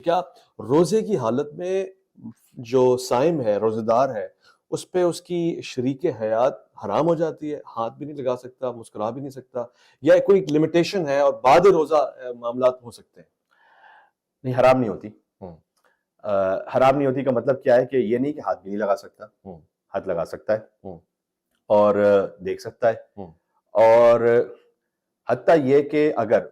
کیا روزے کی حالت میں جو صائم ہے، روزے دار ہے، اس پہ اس کی شریک حیات حرام ہو جاتی ہے؟ ہاتھ بھی نہیں لگا سکتا، مسکرا بھی نہیں سکتا، یا کوئی لمیٹیشن ہے اور بعد روزہ معاملات ہو سکتے ہیں؟ نہیں، حرام نہیں ہوتی. ہوں حرام نہیں ہوتی کا مطلب کیا ہے کہ یہ نہیں کہ ہاتھ بھی نہیں لگا سکتا، ہوں ہاتھ لگا سکتا ہے ہوں اور دیکھ سکتا ہے. ہوں اور حتیٰ یہ کہ اگر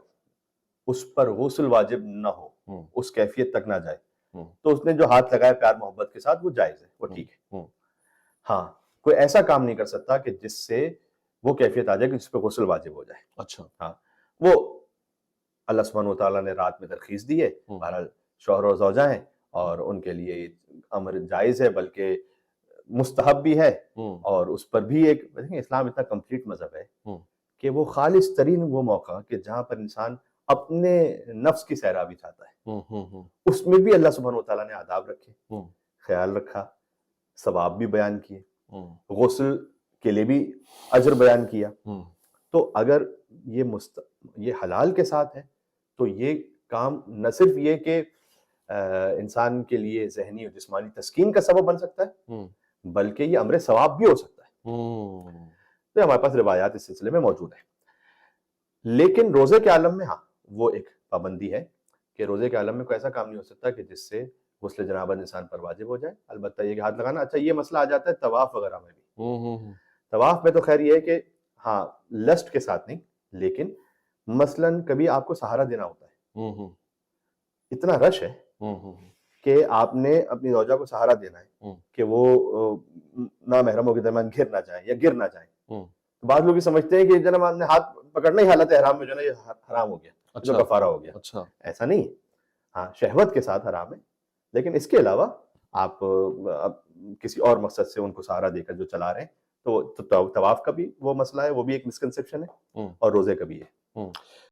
اس پر غسل واجب نہ ہو، ہوں اس کیفیت تک نہ جائے، ہوں تو اس نے جو ہاتھ لگایا پیار محبت کے ساتھ وہ جائز ہے، وہ ٹھیک ہے. ہوں ہاں، کوئی ایسا کام نہیں کر سکتا کہ جس سے وہ کیفیت آ جائے کہ جس پہ غسل واجب ہو جائے. اچھا. ہاں، وہ اللہ سبحانہ وتعالیٰ نے رات میں ترخیص دی ہے. بہرحال شوہر و زوجہ ہیں اور ان کے لیے امر جائز ہے، بلکہ مستحب بھی ہے. اور اس پر بھی ایک اسلام اتنا کمپلیٹ مذہب ہے کہ وہ خالص ترین وہ موقع کہ جہاں پر انسان اپنے نفس کی سیرابی چاہتا ہے، اس میں بھی اللہ سبحانہ وتعالیٰ نے آداب رکھے، خیال رکھا، ثواب بھی بیان کیے، غسل کے لیے بھی اجر بیان کیا. تو اگر یہ حلال کے ساتھ ہے تو یہ کام نہ صرف یہ کہ انسان کے لیے ذہنی اور جسمانی تسکین کا سبب بن سکتا ہے، بلکہ یہ امر ثواب بھی ہو سکتا ہے. تو ہمارے پاس روایات اس سلسلے میں موجود ہیں. لیکن روزے کے عالم میں ہاں وہ ایک پابندی ہے کہ روزے کے عالم میں کوئی ایسا کام نہیں ہو سکتا کہ جس سے غسل جنابت انسان پر واجب ہو جائے. البتہ یہ کہ ہاتھ لگانا، اچھا یہ مسئلہ آ جاتا ہے طواف وغیرہ میں بھی. طواف میں تو خیر یہ ہے کہ ہاں لسٹ کے ساتھ نہیں، لیکن مثلاً کبھی آپ کو سہارا دینا ہوتا ہے، اتنا رش ہے کہ آپ نے اپنی زوجہ کو سہارا دینا ہے کہ وہ نامحرموں کے درمیان گر نہ جائیں یا گر نہ جائیں. تو بعض لوگ یہ سمجھتے ہیں کہ جناب آپ نے ہاتھ پکڑنا ہی حالت احرام میں جو ہے نا یہ حرام ہو گیا، جو کفارہ ہو گیا. ایسا نہیں ہے. ہاں شہوت کے ساتھ حرام ہے، لیکن اس کے علاوہ آپ کسی اور مقصد سے ان کو سہارا دے کر جو چلا رہے ہیں تو طواف کا بھی وہ مسئلہ ہے، وہ بھی ایک مسکنسیپشن ہے، اور روزے کا بھی ہے.